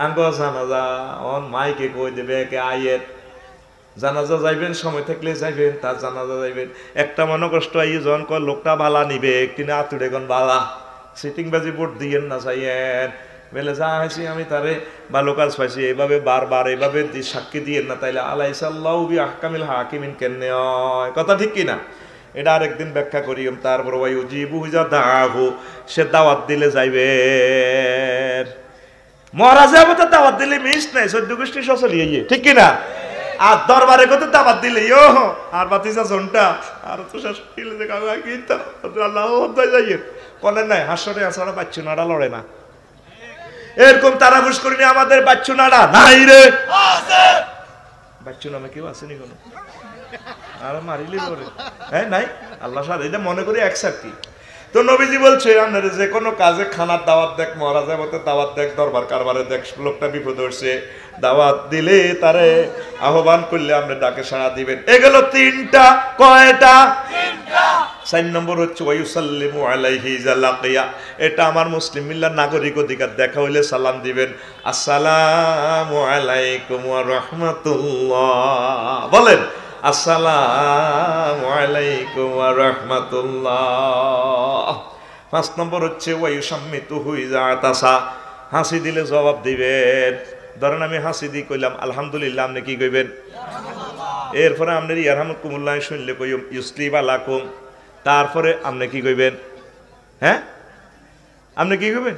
আঙ্গ জানাজা অন মাইকে কই দেবে কে আইয়ের জানাজা যাইবেন, সময় থাকলে যাইবেন, তার জানাজা যাইবেন। একটা মনে কষ্ট আইয়ে জন কয় লোকটা বালা নিবে, কিনা আতুড়ে গন বালা সিটিং বাজি ভোট দিয়েন না চাইয়েন বেলে যা হয়েছি আমি তারে ভালো কাজ পাইছি, এইভাবে বারবার এইভাবে সাক্ষী দিয়েন না, তাইলে আলাইসাল্লাহু বি আহকামিল হাকিমিন কেনে হয়, কথা ঠিক কিনা? এটা আরেকদিন ব্যাখ্যা করি। তারপর ওই উজিবু যা দাহু, সে দাওয়াত দিলে যাইবে, মহারাজ যাবো তো দাওয়াত দিলে মিস নাই, 14 গোষ্ঠী সচলিয়ে গিয়ে, ঠিক কিনা? আর দরবারে কত দাওয়াত দিলে ও আর বাতিসা জনটা আর তো শেষ কিলে যে কাগা কিনতা আল্লাহ হদ্দাই যাইয়ে কোনে নাই হাসরে আসারা বাচ্চু নাড়া লড়ে না, এরকম তারা বুঝ করিনি আমাদের বাচ্চু নাড়া নাই রে, আছে বাচ্চু নামে কেউ আসেনি কোনো, আর মারিলি লড়ে হ্যাঁ নাই আল্লাহ সাথে, এটা মনে করি একসাথে। তো নবীজি বলছে আপনারা যে কোনো কাজে খানার দাওয়াত দেখ, মহারাজা মতো দাওয়াত দেখ, দরবার কারবারে দেখ, লোকটা বিপদ হচ্ছে, দাওয়াত দিলে তারে আহ্বান করলে আপনি ডাকে সাড়া দিবেন। এগুলো তিনটা, কয়টা? 4 নম্বর হচ্ছে ওয়ায়ুসাল্লিমু আলাইহি ইযা লাকিয়া, এটা আমার মুসলিম মিল্লার নাগরিক অধিকার, দেখা হইলে সালাম দিবেন, আসসালামু আলাইকুম ওয়া রাহমাতুল্লাহ, বলেন আসসালামু আলাইকুম ওয়া রাহমাতুল্লাহ। 5 নম্বর হচ্ছে ওয়ায়ুসাম্মিতুহু ইযা আতাসা, হাসি দিলে জবাব দিবেন। ধরেন আমি হাসি দিয়ে কইলাম আলহামদুলিল্লাহ, আপনি কি কইবেন? এরপরে আপনার ইয়ারহামুকুমুল্লাহ শুনলে কইম ইউসলিম আলাকুম, তারপরে আপনি কি কইবেন? হ্যাঁ আপনি কি কইবেন?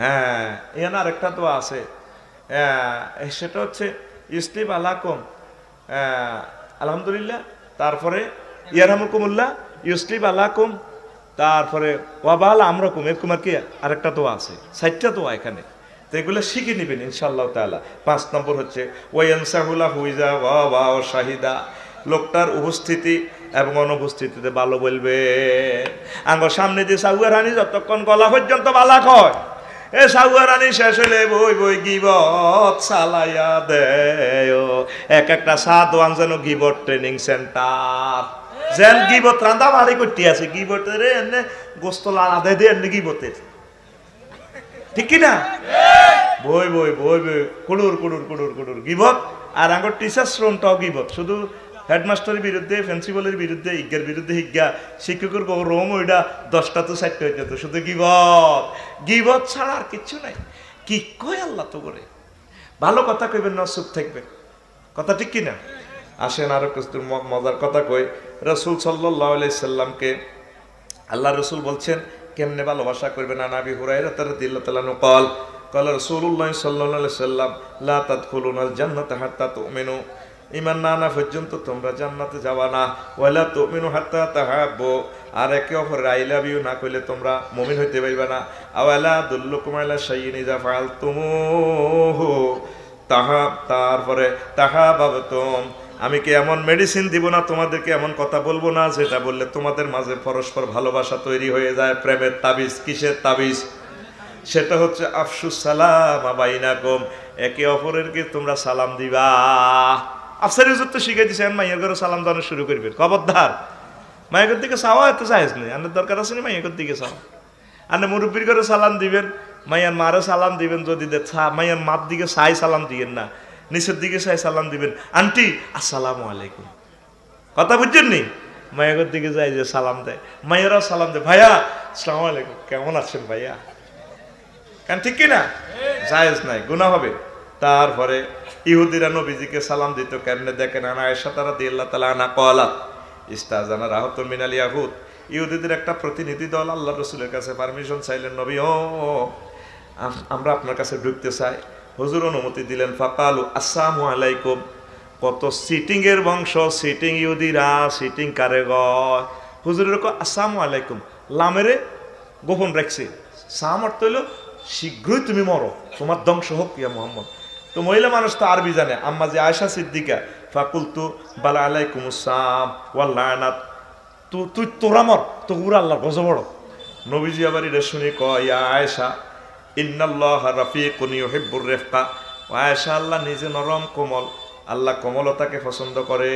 হ্যাঁ এখানে আরেকটা তো আছে, সেটা হচ্ছে ইউসলিম আলাকুম আলহামদুলিল্লাহ, তারপরে ইয়ারহামুকুমুল্লাহ ইউসলিম আলাকুম, তারপরে ওয়াবাল আমরকুম, এরকম আর কি আরেকটা তো আছে, 4টা তো এখানে, তো এগুলো শিখে নেবেন ইনশাআল্লাহ তাআলা। 5 নম্বর হচ্ছে ওয়ায়ানসাহুলা হুইজা ওয়া ওয়া শাহিদা, লোকটার উপস্থিতি এবং অনুপস্থিতিতে ভালো বলবে। আঙ্গ সামনে যে সাউয়া রানী যতক্ষণ গলা পর্যন্ত বালা কয়, এ সাউয়া রানী শেষ হলে বই বই গিবত চালাইয়া দেয়, এক একটা সাদওয়ান যেন গিবত ট্রেনিং সেন্টার, যেন গিবত রান্দা বাড়ি করতে আছে, গিবতের এনে গোস্ত লাড়া দেয় এনে গিবতের, ঠিক কিনা? বই বই বই বই কুড়ুর কুড়ুর কুড়ুর কুড়ুর গিবত। আর আঙ্গর টিচার শ্রমটাও গিবত, শুধু হেডমাস্টারের বিরুদ্ধে, প্রিন্সিপালের বিরুদ্ধে, ইজ্ঞার বিরুদ্ধে হিজ্ঞা, শিক্ষকের রোম ওইটা 10টা তো 4টা হয়ে যেত, শুধু গিবত, গিবত ছাড়া আর কিচ্ছু নাই। কি কয় আল্লাহ তো করে, ভালো কথা কইবেন না, চুপ থাকবেন, কথা ঠিক কিনা? আসেন আরো কিছু মজার কথা কই। রাসূল সাল্লাল্লাহু আলাইহি সাল্লামকে আল্লাহ রসুল বলছেন কেমনে ভালোবাসা করবেন। নাবি হুরায়রা রাদিয়াল্লাহু তাআলা আনহু قال قال রাসূলুল্লাহ সাল্লাল্লাহু আলাইহি সাল্লাম লা তাদখুলুনাল জান্নাতা হাত্তা তুমিনু, ঈমান না আনা পর্যন্ত তোমরা জান্নাতে যাবা না, ওয়ালা তুমিনু হাত্তা তাহাব্বু, আর একে অপরের আই লাভ ইউ না কইলে তোমরা মুমিন হইতে পারবে না। আওয়ালা দুল্লুকুম আলা শাইইন ইযা ফাআলতুমুহু তারপরে তাহাবাবতুম, আমি কি এমন মেডিসিন দিব না তোমাদেরকে, এমন কথা বলবো না যেটা বললে তোমাদের মাঝে পরস্পর ভালোবাসা তৈরি হয়ে যায়। প্রেমের তাবিজ, কিসের তাবিজ? সেটা হচ্ছে আফসুস সালাম বাইনাকুম, একে অপরের কি তোমরা সালাম দিবা। আফসার হুজুর তো শিখাই দিয়েছেন মাইয়ের ঘরে সালাম দেওয়ানো শুরু করবেন, খবরদার মায়ের দিকে চাওয়া এত চাইজ নেই, আপনার দরকার আছে না মাইয়ের দিকে চাওয়া। আপনি মুরব্বীর ঘরে সালাম দিবেন, মাইয়ার মারে সালাম দিবেন, যদি মাইয়ার মার দিকে চাই সালাম দিবেন না, নিচের দিকে চাই সালাম দিবেন, আন্টি আসসালামু আলাইকুম, কথা বুঝছেন নি? মায়ের দিকে যাই যে সালাম দেয়, মায়েরাও সালাম দেয়, ভাইয়া আসসালামু আলাইকুম, কেমন আছেন ভাইয়া, কেন ঠিক কিনা? জায়েজ নাই, গুনাহ হবে। তারপরে ইহুদিরা নবীজিকে সালাম দিত কেমনে দেখেন, আয়েশা রাদিয়াল্লাহু তাআলা আনহা ক্বালাত ইস্তাজানা রাহাতুন মিনাল ইয়াহুদ, ইহুদিদের একটা প্রতিনিধি দল আল্লাহর রাসূলের কাছে পারমিশন চাইলেন, নবী ও আমরা আপনার কাছে ঢুকতে চাই। হুজুর অনুমতি দিলেন। ফাকালু আসসালামু আলাইকুম, কত সিটিং এর বংশ, সিটিং ইহুদিরা, সিটিং কারে গয়, হুজুরের কয় আসসালামু আলাইকুম, লামেরে গোপন রাখছে, সাম অর্থ হইল শীঘ্রই তুমি মরো, তোমার ধ্বংস হোক ইয়া মুহাম্মদ। তো মহিলা মানুষ তো আরবি জানে, আম্মা যে আয়েশা সিদ্দিকা, ফাকুলতু বালা আলাইকুমুস সালাম ওয়াল লানাত, তুই তোরা মর, তোরা আল্লাহর গজব বড়। নবীজি আবার এটা শুনে কয় ইয়া আয়েশা ইন্নাল্লাহা রাফিকুন ইউহিব্বুর রিফকা, আয়েশা আল্লাহ নিজে নরম কোমল, আল্লাহ কোমলতাকে পছন্দ করে।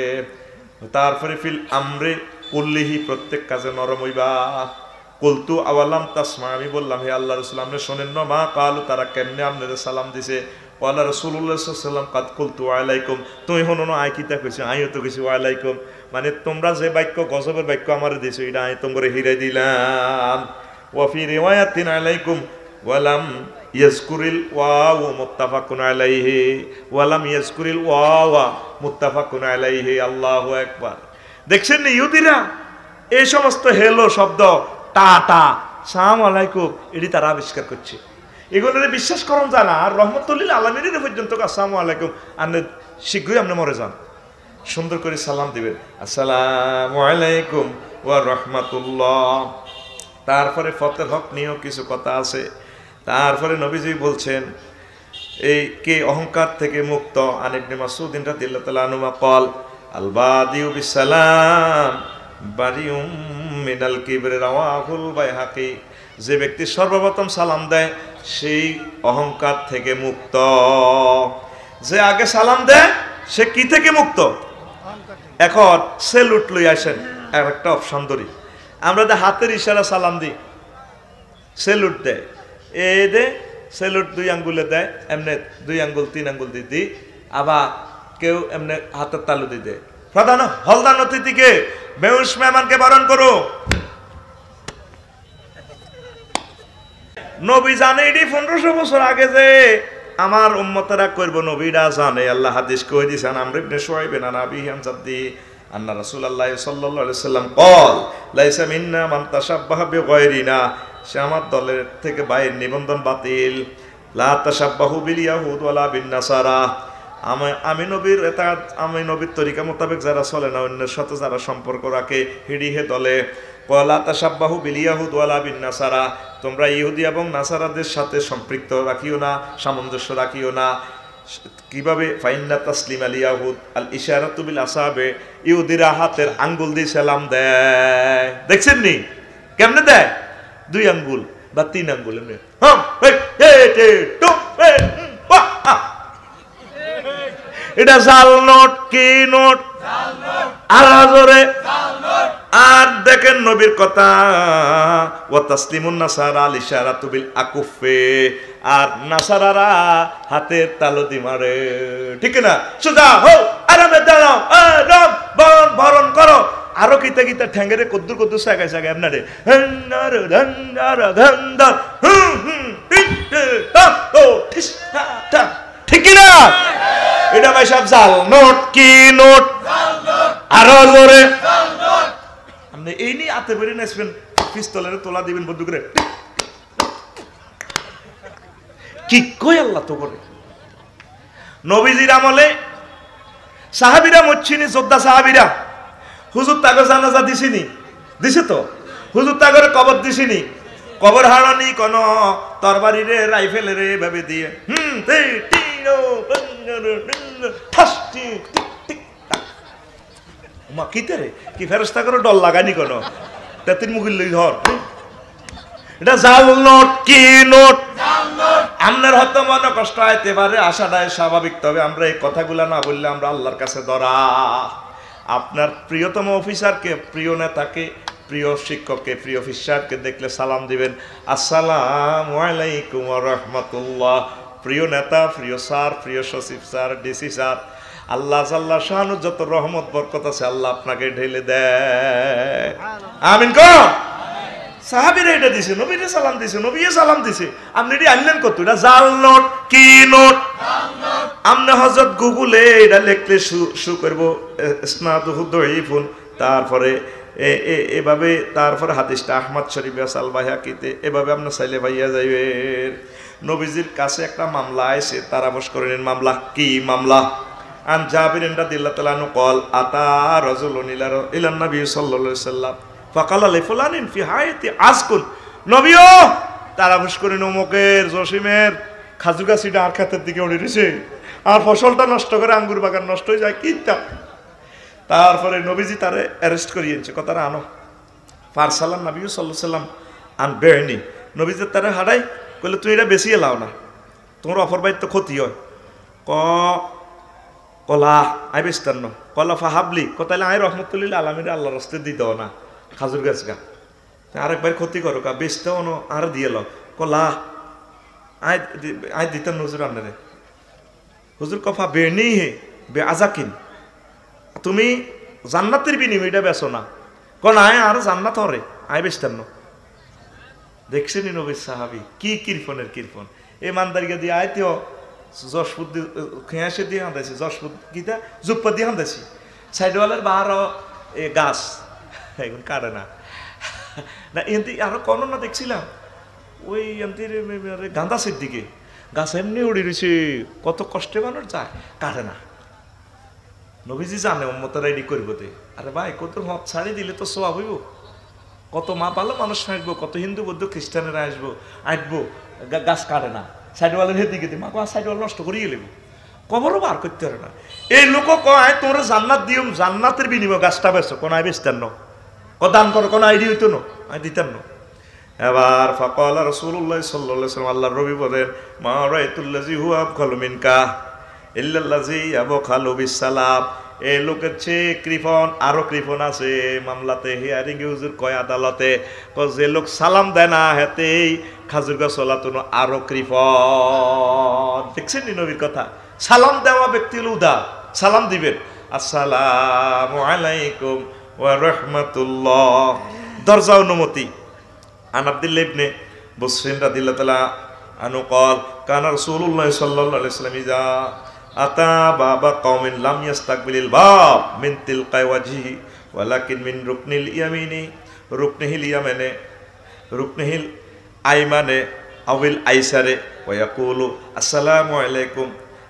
তারপরে ফিল আমরে কুল্লিহি, প্রত্যেক কাজে নরম হইবা। কুলতু আওয়ালাম তাসমা, আমি বললাম হে আল্লাহ রাসূল আপনি শোনেন না, মা কালু তারা কেমনে আপনারা সালাম দিছে। ওয়ালা রাসূলুল্লাহ সাল্লাল্লাহু আলাইহি ওয়াসাল্লাম কাদ কুলতু আলাইকুম, তুমি হনো না আই কিতা কইছো, আইও তো কইছি ওয়ালাইকুম, মানে তোমরা যে বাক্য গজবের বাক্য আমারে দিছো এটা আই তোমরে হিরাই দিলাম। ওয়া ফি রিওয়ায়াতিন আলাইকুম ওয়ালাম ইয়াজকুরিল ওয়াও মুত্তাফাকুন আলাইহি, ওয়ালাম ইয়াজকুরিল ওয়াওয়া মুত্তাফাকুন আলাইহি। আল্লাহু আকবার। দেখছেন না ইহুদিরা এই সমস্ত হেলো শব্দ টাটা সালাম আলাইকুম এটি তারা আবিষ্কার করছে, এগুলোরে বিশ্বাস করুন জানা। আর রহমতুল্লিল আলমিনের পর্যন্ত আসসালামু আলাইকুম আপনি শীঘ্রই আপনি মরে যান, সুন্দর করে সালাম দিবেন আসসালামু আলাইকুম ওয়া রাহমাতুল্লাহ। তারপরে ফতের হক নিয়েও কিছু কথা আছে। তারপরে নবীজি বলছেন এই কে অহংকার থেকে মুক্ত। আন ইবনে মাসউদ রাদিয়াল্লাহু তাআলা আনহু قال البادئ بالسلام بريء من الكبر رواه البيهقي। যে ব্যক্তি সর্বপ্রথম সালাম দেয় সেই অহংকার থেকে মুক্ত। যে আগে সালাম দেয় সে কি থেকে মুক্ত? এখন সেলুট লই আসেন, একটা অপশন ধরি আমরা হাতের ইশারা সালাম দিই, সেলুট দেয় এই দে সেলুট 2 আঙ্গুলে দেয়, এমনি 2 আঙ্গুল 3 আঙ্গুল দিয়ে দিই, আবার কেউ এমনি হাতের তালু দিয়ে দেয়। প্রধান হলদান অতিথিকে বেউস মেহমানকে বরণ করো। নবী জানে এটি 1500 বছর আগে যে আমার উম্মতেরা করব, নবীরা জানে। আল্লাহ হাদিস কই দিয়েছেন আমর ইবনে শুআইব আন আবিহি আন জাদ্দি আন্না রাসূলুল্লাহ সাল্লাল্লাহু আলাইহি ওয়াসাল্লাম قال লাইসা মিন্না মান তাশাব্বাহা বিগায়রিনা, সে আমার দলের থেকে বাইরে, নিবন্ধন বাতিল। লা তাশাব্বাহু বিল ইয়াহুদ ওয়ালা বিন নাসারা, আমি নবীর আমি নবীর তরিকা মোতাবেক যারা চলে না, অন্যের সাথে যারা সম্পর্ক রাখে হিড়ি হে দলে। লা তাশাব্বাহু বিল ইয়াহুদ ওয়ালা বিন নাসারা, তোমরা ইহুদি এবং নাসারাদের সাথে সম্পৃক্ত রাখিও না, সামঞ্জস্য রাখিও না। কিভাবে? ফাইন্না তাসলিম আল ইয়াহুদ আল ইশারাতু বিল আসাবে, ইহুদিরা হাতের আঙ্গুল দিয়ে সালাম দেয়। দেখছেন নি কেমনে দেয়? 2 আঙ্গুল বা 3 আঙ্গুল এমনি। এটা জাল নোট কি নোট? আলাজরে। আর দেখেন নবীর কথা, ওয়া তাসলিমুন নাসারা আল ইশারাতু বিল আকুফে, আর নাসারারা হাতের তালু দি মারে, ঠিক না? সোজা হো, আরামে দাঁড়াও, আরাম বরণ করো। আরো কিতা কিতা ঠ্যাঙ্গেরে কদ্দুর কদ্দুর সাগায় সাগায় আপনারে হন্নার ধন্নার ধন্দার ঠিক না? এটা ভাই সব জাল নোট কি নোট? আরো জোরে আপনি এই নিয়ে হাতে বেরিয়ে নাচবেন, পিস্তলের তোলা দিবেন বন্ধু করে, কি কই আল্লাহ তো করে। নবীজির আমলে সাহাবীরা মরছিনি, যোদ্ধা সাহাবীরা। হুজুর তাগর জানাজা দিছিনি? দিছে তো। হুজুর তাগরে কবর দিছিনি? কবর হারানি কোন তরবারি রে রাইফেল রে এভাবে দিয়ে মা কিতে রে কি ফেরেশতা করে ডল লাগানি কোন তেতির মুখিল লই ধর। এটা জাল নোট কি নোট? আপনার হয়তো মনে কষ্ট হইতে পারে, আশাটাই স্বাভাবিক। তবে আমরা এই কথাগুলা না বললে আমরা আল্লাহর কাছে ধরা। আপনার প্রিয়তম অফিসারকে, প্রিয় নেতাকে, প্রিয় শিক্ষককে, প্রিয় অফিসারকে দেখলে সালাম দিবেন আসসালামু আলাইকুম ওয়া রাহমাতুল্লাহ। প্রিয় নেতা, প্রিয় স্যার, প্রিয় সচিব স্যার, ডিসি স্যার, আল্লাহ জাল্লা শানু যত রহমত বরকত আছে আল্লাহ আপনাকে ঢেলে দেয়। আমিন কর। সাহাবীরা এটা দিছে, নবীরে সালাম দিছে, নবীয়ে সালাম দিছে, আপনি এটি আনলেন কত? এটা জাল নোট কি নোট? আপনি হযরত গুগলে এটা লিখলে শু করব ইসনাদুহু দাঈফুন, তারপরে এভাবে, তারপরে হাদিসটা আহমদ শরীফে আছে, আল বাইহাকিতে, এভাবে আপনি চাইলে ভাইয়া যাইবেন। নবীজির কাছে একটা মামলা আছে, তারাবশ করেন। মামলা কি মামলা? আন জাবির রাদিয়াল্লাহু তাআলা আনহু قال আতা রাজুলুন ইলা নবী সাল্লাল্লাহু আলাইহি ওয়াসাল্লাম ফাকালা লি ফুলানিন ফি হায়াতি আজকুন। নবীও তারাবশ করেন অমুকের জসিমের খাজু গাছটা আর ক্ষেতের দিকে উড়ে গেছে, আর ফসলটা নষ্ট করে আঙ্গুর বাগান নষ্ট হয়ে যায় কিতা। তারপরে নবীজি তারে অ্যারেস্ট করিয়েছে, কথাটা আনো। ফারসালান নবী সাল্লাল্লাহু আলাইহি ওয়াসাল্লাম আন বেনি, নবীজি তারে হারাই কইলে তুই এটা বেশি এলাও না, তোমার অপর বাইর তো ক্ষতি হয়। কলা আই বেস্তান্ন কলা ফাহাবলি, তাহলে আই রহমতুল্লিল আলমীর আল্লাহ রস্তে দিয়ে দেও না খাজুর গাছ গা। আরেকবার ক্ষতি করো কা বেচতে অন আর দিয়ে লো কলা আয় দিতেন হুজুর আপনারে হুজুর কফা বেনি হে বে আজাকিন তুমি জান্নাতের বিনিময়টা বেছো না কোন আয় আর জান্নাত হরে আয় বেচতেন না দেখছেন নবী সাহাবি কি কৃপনের কৃপন এই মানদারিকে দিয়ে আয়তেও যশপুর খেয়াসে দিয়ে হাঁদাইছি যশপুর গীতা জুপ্পা দিয়ে হাঁদাইছি সাইডওয়ালের বাহারও এ গাছ এখন কাটে না না এমনি আরো কোনো না দেখছিলাম ওই এমনি গাঁদাসের দিকে গাছ এমনি উড়ে রয়েছে কত কষ্টে মানুষ যায় কাটে না নবীজি জানে উম্মতেরা রেডি করবো তে আরে ভাই কত মত ছাড়ি দিলে তো সোয়াব হইব কত মা ভালো মানুষ আসবো কত হিন্দু বৌদ্ধ খ্রিস্টানেরা আসবো গাছ কাটে না সাইডওয়ালের দিকে দিয়ে মা সাইডওয়াল নষ্ট করিয়ে নেব কবরও বার করতে পারে না এই লোক কয় তোর জান্নাত দিও জান্নাতের বিনিময় গাছটা বেছো কোন আয় বেচতেন না দান করো কোনো আইডিয়া হইতো না আমি দিতেন না এবার ফাকালা রাসূলুল্লাহ সাল্লাল্লাহু আলাইহি ওয়াসাল্লাম আল্লাহর নবী বলেন মা রাআইতুল্লাযী হুয়া আবখালু মিনকা ইল্লাল্লাযী আবখালু বিসসালাম এই লোকের চেয়ে কৃপণ আরো কৃপণ আছে মামলাতে হিয়ারিং হুজুর কয় আদালতে যে লোক সালাম দেয় না হেতেই খাজুর গাছ চলাতো আরো কৃপণ দেখছেন নি নবীর কথা সালাম দেওয়া ব্যক্তি হলো উদার সালাম দিবেন আসসালামু আলাইকুম ওয়া রাহমাতুল্লাহ দরজা অনুমতি আন আব্দুল্লাহ ইবনে বুসরিন রাদিয়াল্লাহু তাআলা আনহু قال كان رسول الله صلى الله عليه وسلم اذا اتى باب قوم لم يستقبل الباب من تلقاء وجهه ولكن من ركن اليمين ركنه اليمين ركنه الايمن او الايسر ويقول السلام عليكم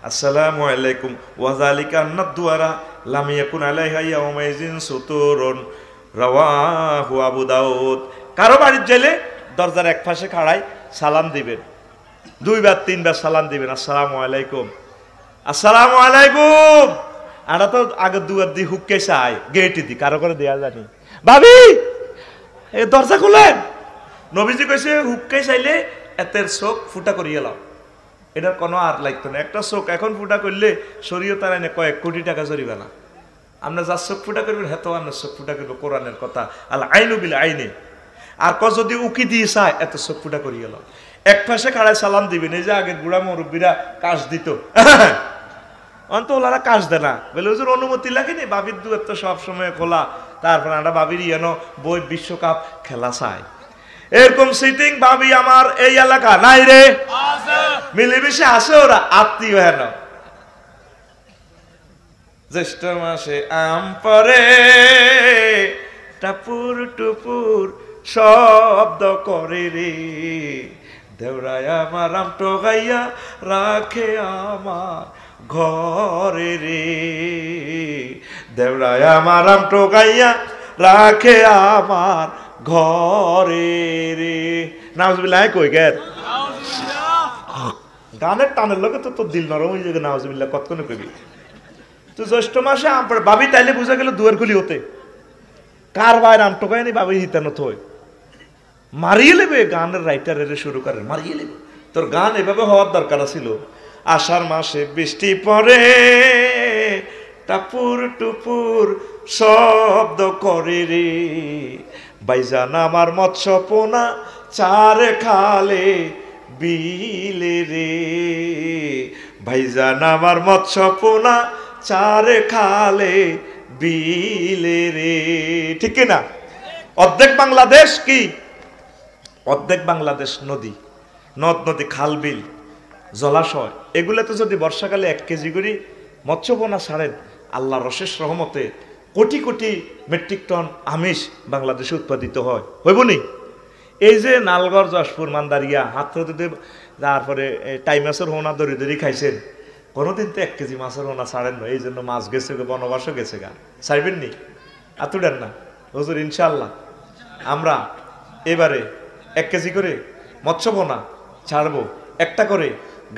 আসসালামু আলাইকুম ওয়াযালিকা আন্নাদ-দুআরা লাম ইয়াকুন আলাইহা ইয়াউমাইযিন সুতুরুন রাওয়াহু আবু দাউদ কারো বাড়ির গেলে দরজার এক পাশে খাড়াই সালাম দিবেন দুইবার তিনবার সালাম দিবেন আসসালামু আলাইকুম আসসালামু আলাইকুম আরা তো আগে দুয়ার দি হুক্কে চাই গেটে দি কারো করে দেয়া জানি ভাবি এই দরজা খুলেন নবীজি কইছে হুক্কে চাইলে এতের চোখ ফুটা করিয়ে লাও এটার কোনো আর লাগতো না একটা চোখ এখন ফুটা করলে শরীয়ত আইনে কয়েক কোটি টাকা জরিমানা আমরা যার চোখ ফুটা করবেন হেত আমরা চোখ ফুটা করবো কোরআনের কথা আল আইনু বিল আইনে আর ক যদি উকি দিয়ে চায় এত চোখ ফুটা করিয়ে গেল এক পাশে খাড়ায় সালাম দিবেন এই যে আগের বুড়া মুরব্বীরা কাজ দিত অন্ত ওনারা কাজ দেয় না বলে হুজুর অনুমতি লাগেনি বাবির দুয়ার তো সবসময় খোলা তারপর আমরা বাবির বই বিশ্বকাপ খেলা চাই এরকম সিটিং ভাবি আমার এই এলাকা নাই রে মিলেমিশে আসে ওরা আত্মীয় হেন জ্যৈষ্ঠ মাসে আম পরে টাপুর টুপুর শব্দ করে রে দেওরায় আমার আম টোগাইয়া রাখে আমার ঘরে রে দেওরায় আমার আম টোগাইয়া রাখে আমার ঘরে রে নাউজুবিল্লাহ কই গের গানের টানের লোকে তো তোর দিল নরম হয়ে যাবে নাউজুবিল্লাহ কতক্ষণে কবি তুই জ্যৈষ্ঠ মাসে আম পড়ে বাবি তাইলে বুঝা গেল দুয়ার খুলি হতে কার বাইর আম টোকায় নি বাবি হিতানো থই মারিয়ে নেবে গানের রাইটারের শুরু করে মারিয়ে নেবে তোর গান এভাবে হওয়ার দরকার ছিল আষাঢ় মাসে বৃষ্টি পড়ে টাপুর টুপুর শব্দ করে রে বাইজান আমার মৎস্য পোনা চার খালে বিলে রে ভাইজান আমার মৎস্য পোনা চার খালে বিলে রে ঠিক না অর্ধেক বাংলাদেশ কি অর্ধেক বাংলাদেশ নদী নদ নদী খাল বিল জলাশয় এগুলোতে যদি বর্ষাকালে 1 কেজি করে মৎস্য পোনা ছাড়েন আল্লাহর অশেষ রহমতে কোটি কোটি মেট্রিক টন আমিষ বাংলাদেশে উৎপাদিত হয় হইব নি এই যে নালগড় যশপুর মান্দারিয়া হাতরতে তারপরে টাই মাছের হোনা দড়ি দড়ি খাইছেন কোনোদিন তো 1 কেজি মাছের হোনা ছাড়েন না এই জন্য মাছ গেছে বনবাসও গেছে গা ছাড়বেন নি আতুডেন না হুজুর ইনশাআল্লাহ আমরা এবারে 1 কেজি করে মৎস্য পোনা ছাড়বো একটা করে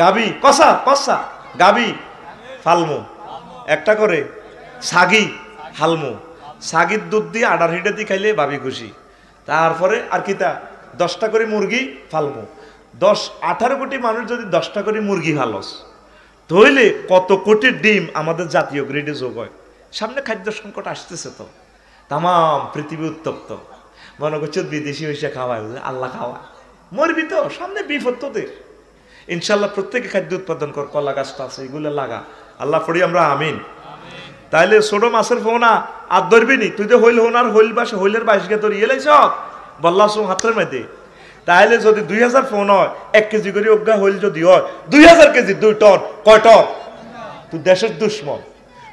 গাবি কষা কষা গাবি ফালমু একটা করে সাগি হালমু সাগির দুধ দিয়ে আডার হিটে দিয়ে খাইলে ভাবি খুশি তারপরে আর কিতা 10টা করে মুরগি ফালমু 18 কোটি মানুষ যদি 10টা করে মুরগি ফালস তাহলে কত কোটি ডিম আমাদের জাতীয় গ্রিডে যোগ হয় সামনে খাদ্য সংকট আসতেছে তো তাম পৃথিবী উত্তপ্ত মনে করছো বিদেশি হয়েছে খাওয়ায়, আল্লাহ খাওয়া, মরবি তো, সামনে বিপদ তোদের। ইনশাল্লাহ প্রত্যেকে খাদ্য উৎপাদন কর, কলা গাছটা আছে এগুলো লাগা, আল্লাহ পড়ি আমরা আমিন। তাইলে ছোট মাছের ফোনা আর ধরবি নি, তুই তো হইল হোনার হইল বাসে হইলের 22 গে ধরি এলাইছ বল্লা সো হাতের মধ্যে। তাইলে যদি 2000 ফোন হয় 1 কেজি করে অজ্ঞা হইল যদি হয় 2000 কেজি 2 টন, কয় টন? তুই দেশের দুশ্মন।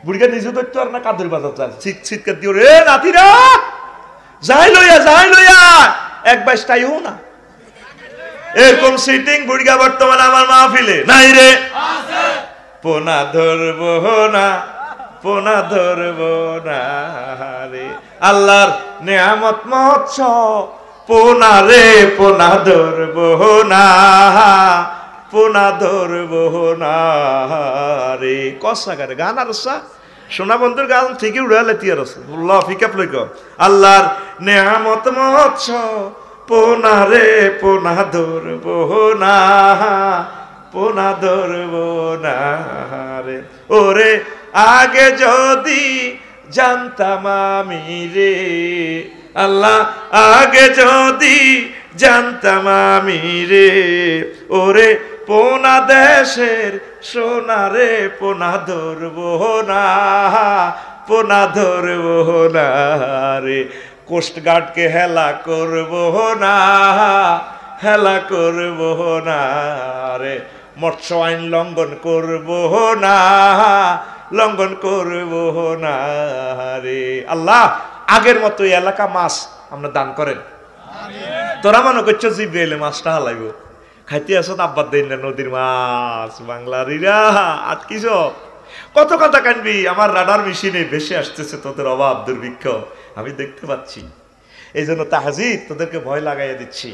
বুড়িকে নিজে ধরতে আর না কাদুর বাজার চাল শীত শীতকে দিও রে নাতিরা, যাই লইয়া 1 বাইশটাই হো না। এরকম সিটিং বুড়িকা বর্তমানে আমার মাহফিলে নাই রে, পোনা ধরবো না, পোনা ধরবো না রে, আল্লাহর নেয়ামত মৎস পোনা রে, পোনা ধরবো না, পোনা ধরবো না রে। কসাগারে গান আর সোনা বন্ধুর গান ঠিকই উড়ালে তিয়ার ফিকাপ লইক, আল্লাহর নেয়ামত মৎস পোনা রে, পোনা ধরবো না, পোনা ধরবো না রে। ওরে আগে যদি জানতাম আমি রে, আল্লাহ আগে যদি জানতাম আমি রে, ওরে পোনা দেশের সোনা রে, পোনা ধরবো না, পোনা ধরবো না রে। কোস্টগার্ডকে হেলা করবো না, হেলা করবো না রে, মৎস্য আইন লঙ্ঘন করবো না, লঙ্ঘন করবো না রে। আল্লাহ আগের মতো এলাকা মাছ আমরা দান করেন। তোরা মনে করছো জিব্রাইলে মাছটা হালাইব, খাইতে আসো আব্বার দেন না নদীর মাছ, বাংলারিরা আটকিস কত কথা কানবি। আমার রাডার মেশিনে ভেসে আসতেছে তোদের অভাব দুর্ভিক্ষ, আমি দেখতে পাচ্ছি। এই জন্য তাহাজিদ তোদেরকে ভয় লাগাইয়া দিচ্ছি।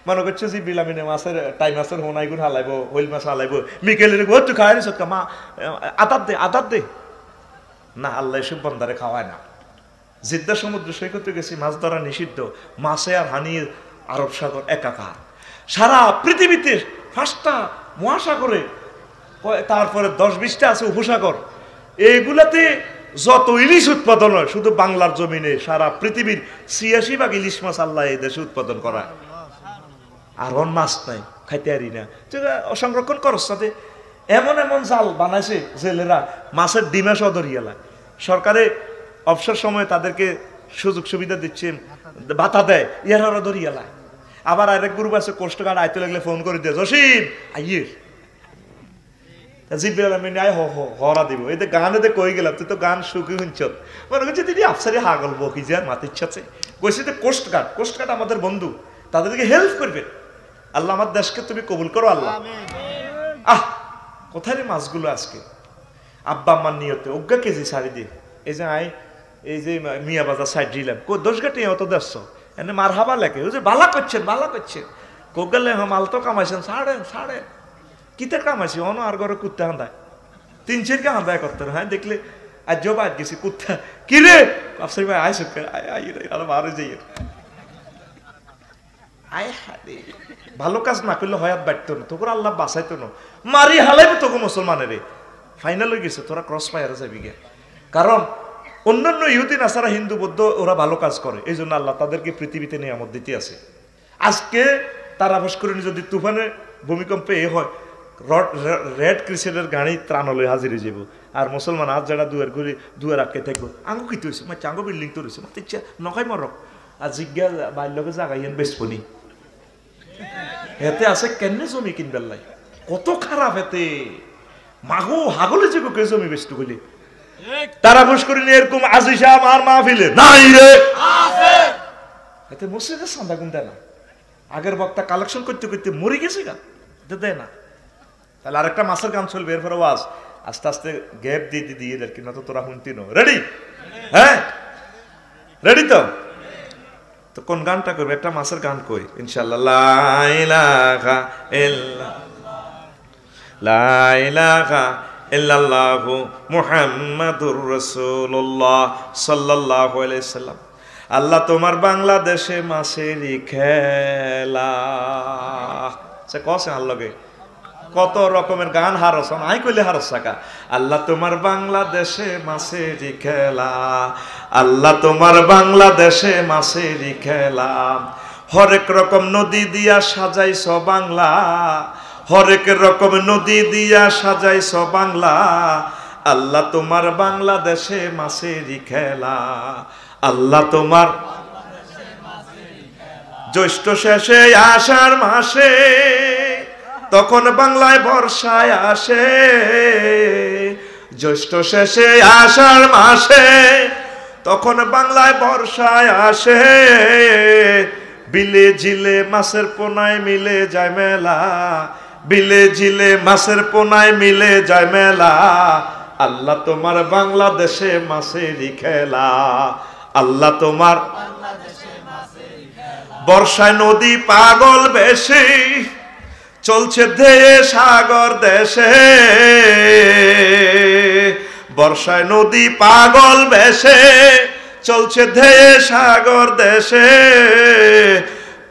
মনে করছো যে বিলামিনে মাছের টাই মাছের হোনাইগুন হালাইবো, হইল মাছ হালাইবো, মিকেলের তুই খাওয়াই নিস মা আদার দে না, আল্লাহ এসব বন্দারে খাওয়ায় না। জিদ্দা সমুদ্র সৈকতে গেছি, মাছ ধরা নিষিদ্ধ, মাছে আর হানির আরব সাগর একাকার। সারা পৃথিবীতে 5টা মহাসাগরে, তারপরে 10-20টা আছে উপসাগর, এইগুলাতে যত ইলিশ উৎপাদন হয় শুধু বাংলার জমিনে সারা পৃথিবীর 86 ভাগ ইলিশ মাছ আল্লাহ এই দেশে উৎপাদন করা। আর অন মাছ নাই, খাইতে পারি না, সংরক্ষণ করস সাথে। এমন এমন জাল বানাইছে জেলেরা, মাছের ডিমা সহ ধরিয়ালা। সরকারে অবসর সময় তাদেরকে সুযোগ সুবিধা দিচ্ছে, ভাতা দেয়, ইয়ারা ধরিয়ালা। আবার আরেক গ্রুপ আছে কোস্টগার্ড আইতে লাগলে ফোন করে দিয়ে, জসিম আইয়ের জিব্রাইল আমিন আয় হরা দিব। এই গানে কই গেলাম, তুই তো গান সুখী শুনছ, মনে করছি তিনি আফসারি হাগল বকি যার মাথা ইচ্ছাছে। কইছি যে কোস্টগার্ড, কোস্টগার্ড আমাদের বন্ধু, তাদেরকে হেল্প করবেন। আল্লাহ আমার দেশকে তুমি কবুল করো আল্লাহ। কোথায় রে মাছগুলো আজকে? আব্বা আম্মার নিয়তে অজ্ঞা কেজি ছাড়ি দিয়ে, এই যে এই যে মিয়া বাজার সাইড দিলাম, 10 ঘাটে অত দেখছ এনে মার হাবা লেখে, ওই যে বালা করছেন কোগালে মাল তো কামাইছেন, ছাড়ে কিতে কামাইছি অন আর ঘরে কুত্তা হাঁদায় 3-4 হাঁদায় করতে। হ্যাঁ দেখলে আজ জবা আজ গেছি কুত্তা, কি রে আফসারি ভাই আয় সুখে আরো মারে যাই। ভালো কাজ না করলে হয়াত বাড়তো না, তোকে আল্লাহ বাঁচাইতো না, মারি হালাইবে তোকে মুসলমানের। ফাইনাল হয়ে গেছে, তোরা ক্রস ফায়ারে যাবি গে। কারণ অন্যান্য ইহুদি নাসারা হিন্দু বৌদ্ধ ওরা ভালো কাজ করে, এই জন্য আল্লাহ তাদেরকে পৃথিবীতে নিয়ামত দিতে আছে। আজকে তারা ভাস্করণী যদি তুফানে ভূমিকম্পে হয়, রেড ক্রিসেন্টের গাড়ি ত্রাণ লই হাজির হয়ে যাব। আর মুসলমান আজ যারা দুয়ার আটকে থাকবো, আঙ্গু কি হয়েছে মাছ, আঙ্গু বিল্ডিং তো রয়েছে মাত্র ইচ্ছা নখাই মরক। আর জিজ্ঞা বাল্যকে জাগাইয়েন বেসপনি হেতে আছে কেনে জমি কিনবার লাই, কত খারাপ হেতে মাগো হাগলে যে কে জমি বেচতে গেলে। তারা ভাস্করণী এরকম আজিসা আমার মাহফিলে নাই রে, এতে মসজিদের চাঁদা গুন দেয় না। আগের বক্তা কালেকশন করতে করতে মরে গেছে গা, দেয় না। তাহলে আরেকটা মাছের গান চলবে, এরপরে ওয়াজ আস্তে আস্তে গ্যাপ দিয়ে দিয়ে আর কি, না তো তোরা শুনতি নো। রেডি? হ্যাঁ রেডি তো? তো কোন গানটা করবে? একটা মাছের গান কই ইনশাআল্লাহ। লা ইলাহা ইল্লাল্লাহ, লা ইলাহা ইল্লাল্লাহু মুহাম্মাদুর রাসূলুল্লাহ সাল্লাল্লাহু আলাইহি সাল্লাম। আল্লাহ তোমার বাংলাদেশে মাছেরই খেলা সে কসে আল্লাহকে কত রকমের গান হারস আই কইলে হারস সাকা আল্লাহ তোমার বাংলাদেশে মাছেরই খেলা আল্লাহ তোমার বাংলাদেশে মাছেরই খেলা হরেক রকম নদী দিয়া সাজাইছ বাংলা হরেক রকম নদী দিয়া সাজাইছ বাংলা আল্লাহ তোমার বাংলাদেশে মাছেরই খেলা আল্লাহ তোমার জ্যৈষ্ঠ শেষে আষাঢ় মাসে তখন বাংলায় বর্ষায় আসে জ্যৈষ্ঠ শেষে আষাঢ় মাসে তখন বাংলায় বর্ষায় আসে বিলে ঝিলে মাছের পোনায় মিলে যায় মেলা বিলে ঝিলে মাছের পোনায় মিলে যায় মেলা আল্লাহ তোমার বাংলাদেশে মাছেরই খেলা আল্লাহ তোমার বর্ষায় নদী পাগল বেশি চলছে ধেয়ে সাগর দেশে বর্ষায় নদী পাগল বেশে চলছে ধেয়ে সাগর দেশে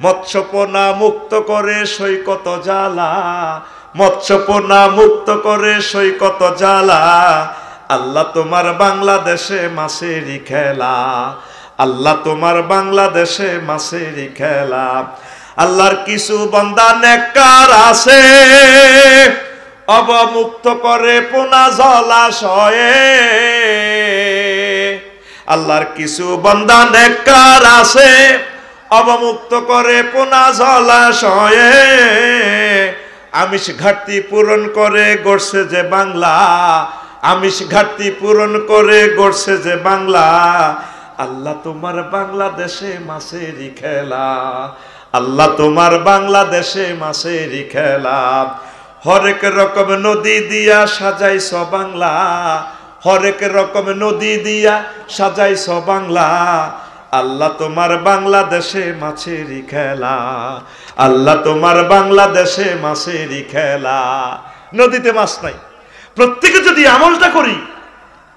মৎস্যপোনা মুক্ত করে সৈকত জ্বালা মৎস্যপোনা মুক্ত করে সৈকত জ্বালা আল্লাহ তোমার বাংলাদেশে মাছেরই খেলা আল্লাহ তোমার বাংলাদেশে মাছেরই খেলা আল্লাহর কিছু বান্দা নেককার আছে অবমুক্ত করে পোনা জলাশয়ে আল্লাহর কিছু বান্দা নেককার আছে অবমুক্ত করে পোনা জলাশয়ে আমিষ ঘাটতি পূরণ করে গড়ছে যে বাংলা আমিষ ঘাটতি পূরণ করে গড়ছে যে বাংলা আল্লাহ তোমার বাংলাদেশে মাছেরই খেলা আল্লাহ তোমার বাংলাদেশে মাছেরই খেলা হরেক রকম নদী দিয়া সাজাইছ বাংলা হরেক রকম নদী দিয়া সাজাইছ বাংলা আল্লাহ তোমার বাংলাদেশে মাছেরই খেলা আল্লাহ তোমার বাংলাদেশে মাছেরই খেলা নদীতে মাছ নাই প্রত্যেকে যদি আমলটা করি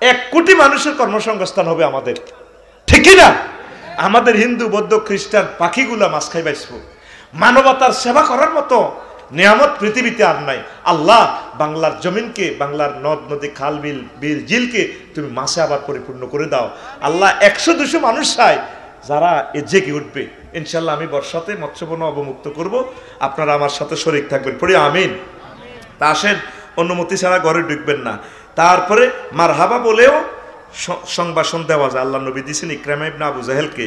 1 কোটি মানুষের কর্মসংস্থান হবে আমাদের ঠিকই না আমাদের হিন্দু বৌদ্ধ খ্রিস্টান পাখিগুলা মাছ খাই বাঁচবো মানবতার সেবা করার মতো নিয়ামত পৃথিবীতে আর নাই আল্লাহ বাংলার জমিনকে বাংলার নদ নদী খাল বিল বিল ঝিলকে তুমি মাছে আবার পরিপূর্ণ করে দাও আল্লাহ 100-200 মানুষ চাই যারা এ জেগে উঠবে ইনশাল্লাহ আমি বর্ষাতে মৎস্যপোনা অবমুক্ত করব আপনারা আমার সাথে শরীক থাকবেন পড়ি আমিন তা আসেন অনুমতি ছাড়া ঘরে ঢুকবেন না তারপরে মারহাবা বলেও সংবাসন দেওয়া যায় আল্লাহ নবী দিয়েছেন ইকরামা ইবনে আবু জাহেলকে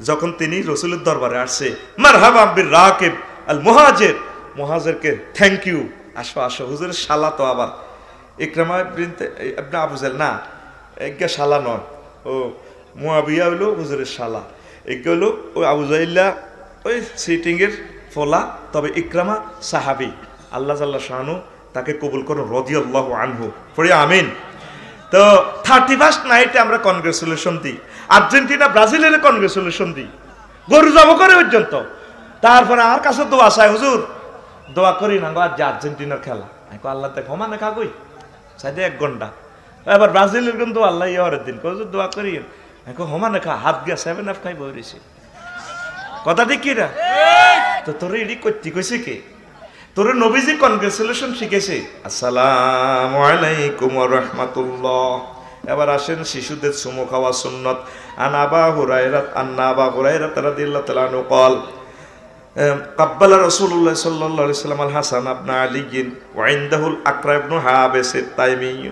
যখন তিনি রাসূলের দরবারে আসছে মারহাবা বির রাকিব আল মুহাজির মুহাজিরকে থ্যাংক ইউ আসো আসো হুজুরের শালা তো আবার ইকরামা ইবনে আবু জাহেল না এগা শালা নয় ও মুয়াবিয়া হলো হুজুরের শালা এগা হলো ওই আবু জাহেল্লা ওই সিটিং এর ফলা তবে ইকরামা সাহাবী আল্লাহ জাল্লা শানু তাকে কবুল করুন রাদিয়াল্লাহু আনহু পড়ি আমিন তো 31st নাইটে আমরা কনগ্রেচুলেশন দিই আর্জেন্টিনা ব্রাজিলের কনগ্রেচুলেশন দিই গরু জব করে পর্যন্ত তারপরে আমার কাছে দোয়া চাই হুজুর দোয়া করি না আজ আর্জেন্টিনার খেলা আল্লাহ দেখ হমানে খাগই সাইডে 1 ঘন্টা এবার ব্রাজিলের কিন্তু আল্লাহ ইহরের দিন হুজুর দোয়া করি হমানে খা হাত গিয়া 7F খাই বইছি কথা ঠিক কি না তো তোর এডি করতে কইছে কে তোর নবীজি কনগ্রেচুলেশন শিখেছে আসসালামু আলাইকুম ওয়া রাহমাতুল্লাহ এবার আসেন শিশুদের চুমু খাওয়া সুন্নত আনাবা হুরায়রা রাদিয়াল্লাহু তাআলা আনহু قال قبل رسول الله صلى الله عليه وسلم الحسن بن علي وعنده الأقرع بن حابس التيمي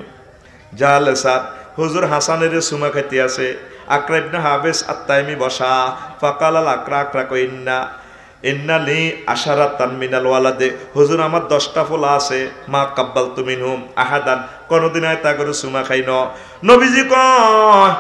جالسا হুজুর হাসানের চুমা খাইতে আছে আকরা ইবনে হাবিস আত-তাইমি বসা ফাকাল আল আকরা কইন্না ইন্নালি আশারাতান মিনাল ওয়ালাদে হুজুর আমার 10টা ফলা আছে মা কাব্বালতু মিনহুম আহাদান কোনদিন আয় তা করে চুমা খাইন নবীজি কয়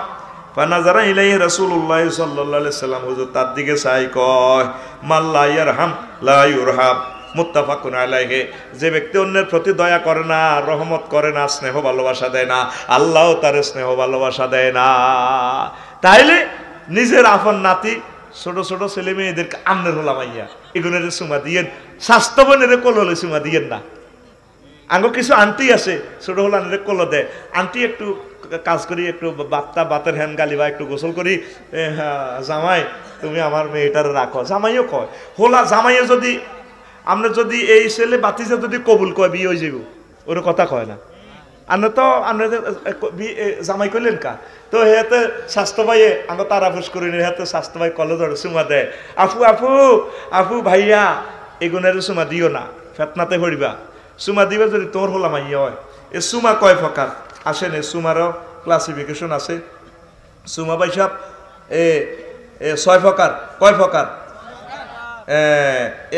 ফানাজারা ইলাইহি রাসূলুল্লাহ সাল্লাল্লাহু আলাইহি সাল্লাম হুজুর তার দিকে চাই কয় মাল্লা ইয়ারহাম লা ইউরহাম মুত্তাফাকুন আলাইহি যে ব্যক্তি অন্যের প্রতি দয়া করে না রহমত করে না স্নেহ ভালোবাসা দেয় না আল্লাহও তার স্নেহ ভালোবাসা দেয় না তাইলে নিজের আপন নাতি ছোট ছোট ছেলে মেয়েদেরকে আমনের হলাম আইয়া এগুলোর চুমা দিয়েন স্বাস্থ্যবনের কোল হলে চুমা দিয়েন না আঙ্গ কিছু আন্টি আছে ছোট হলো আনের কোল দেয় আন্টি একটু কাজ করি একটু বাতের হ্যান গালি বা একটু গোসল করি জামাই তুমি আমার মেয়েটার রাখো জামাইও কয় হোলা জামাইও যদি আমরা যদি এই ছেলে বাতিজা যদি কবুল কয় বিয়ে হয়ে যাব ওর কথা কয় না আমরা তো আমরা জামাই করলেন কা তো হেতে স্বাস্থ্য ভাইয়ে আমরা তারাফুস করি হেতে স্বাস্থ্য ভাই কলেজ সুমা দেয় আপু আপু আপু ভাইয়া এগুনের সুমা দিও না ফেতনাতে ভরিবা সুমা দিবা যদি তোর হলাম ইয়ে হয় এ সুমা কয় প্রকার আসেন এ সুমারও ক্লাসিফিকেশন আছে সুমা ভাই সাহেব এ 6 প্রকার কয় প্রকার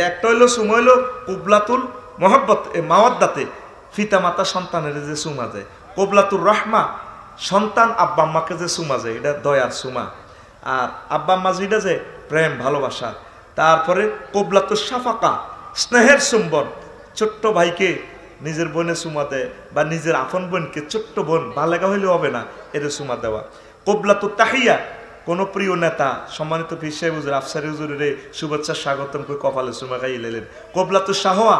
একটা হইলো সুমা হইলো কুবলাতুল মহব্বত মাওয়াদ্দাতে পিতা মাতা সন্তানের যে সুমা যায় কোবলাতুর রহমা সন্তান আব্বা আম্মাকে যে সুমা যায় এটা দয়ার সুমা আর আব্বা আম্মা যেটা যে প্রেম ভালোবাসা তারপরে কোবলাতুর সাফাকা স্নেহের চুম্বন ছোট্ট ভাইকে নিজের বোনে সুমা দেয় বা নিজের আপন বোনকে ছোট্ট বোন বালেগা হইলেও হবে না এর সুমা দেওয়া কোবলাতুর তাহিয়া কোন প্রিয় নেতা সম্মানিত পীর সাহেব হুজুর আফসারি হুজুরের শুভেচ্ছা স্বাগতম করে কপালে সুমা খাইয়ে লেলেন কোবলাতুর শাহওয়া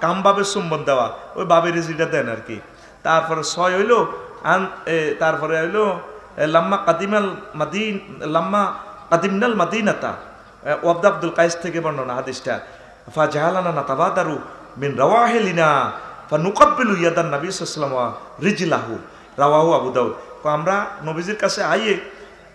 কামভাবে চুম্বন দেওয়া ওই বাবের যেটা দেন আর কি তারপরে 6 হইলো তারপরে হইলো লাম্মা কাদিমনাল মাদিনাতা ওয়াবদ আব্দুল কাইস থেকে বর্ণনা হাদিসটা ফা জাহালানা নাতাবাদারু মিন রাওয়াহিলিনা ফা নুকাব্বিলু ইয়াদান নবী সাল্লাল্লাহু আলাইহি ওয়াসাল্লাম রিজলাহু রাওয়াহু আবু দাউদ আমরা নবীজির কাছে আইয়ে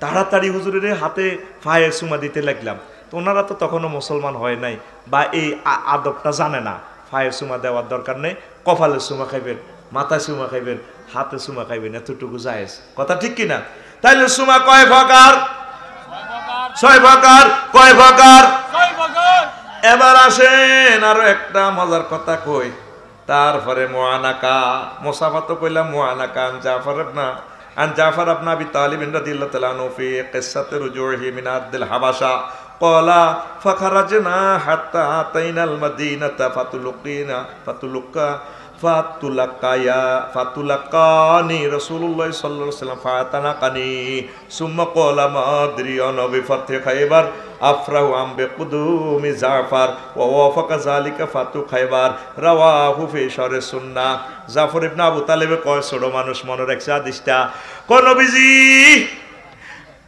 তাড়াতাড়ি হুজুরের হাতে ফায়ে সুমা দিতে লাগলাম তো ওনারা তো তখনও মুসলমান হয় নাই বা এই আদবটা জানে না ফায়ে সুমা দেওয়ার দরকার নেই কপালে সুমা খাইবেন মাথায় সুমা খাইবেন হাতে সুমা খাইবেন এতটুকু জায়েজ কথা ঠিক কিনা তাইলে সুমা কয় প্রকার 6 প্রকার কয় প্রকার 6 প্রকার এবার আসেন আরো একটা মজার কথা কই তারপরে মুআনাকা মুসাফা তো কইলাম মুআনাকা আন জাফর ইবনে আবি তালিব রাদিয়াল্লাহু তাআলা আনহু ফি কিসসাতি রুজুহি মিন আরদিল হাবাশা ক্বালা ফাখারাজনা হাত্তা আতাইনাল মাদিনাতা ফাতুলাক্কানি রাসূলুল্লাহ সাল্লাল্লাহু আলাইহি ওয়াসাল্লাম ফাতানাকানি সুম্মা ক্বালা মা আদরি আনা বিফাতহি খায়বার আফরাহু আম বিকুদুমি জাফর ওয়া ওয়াফাকা যালিকা ফাতু খায়বার রাওয়াহু ফি শারহ সুন্নাহ জাফর ইবনে আবু তালিব কয় ছোট মানুষ মনে রাখছে হাদিসটা কোন নবীজি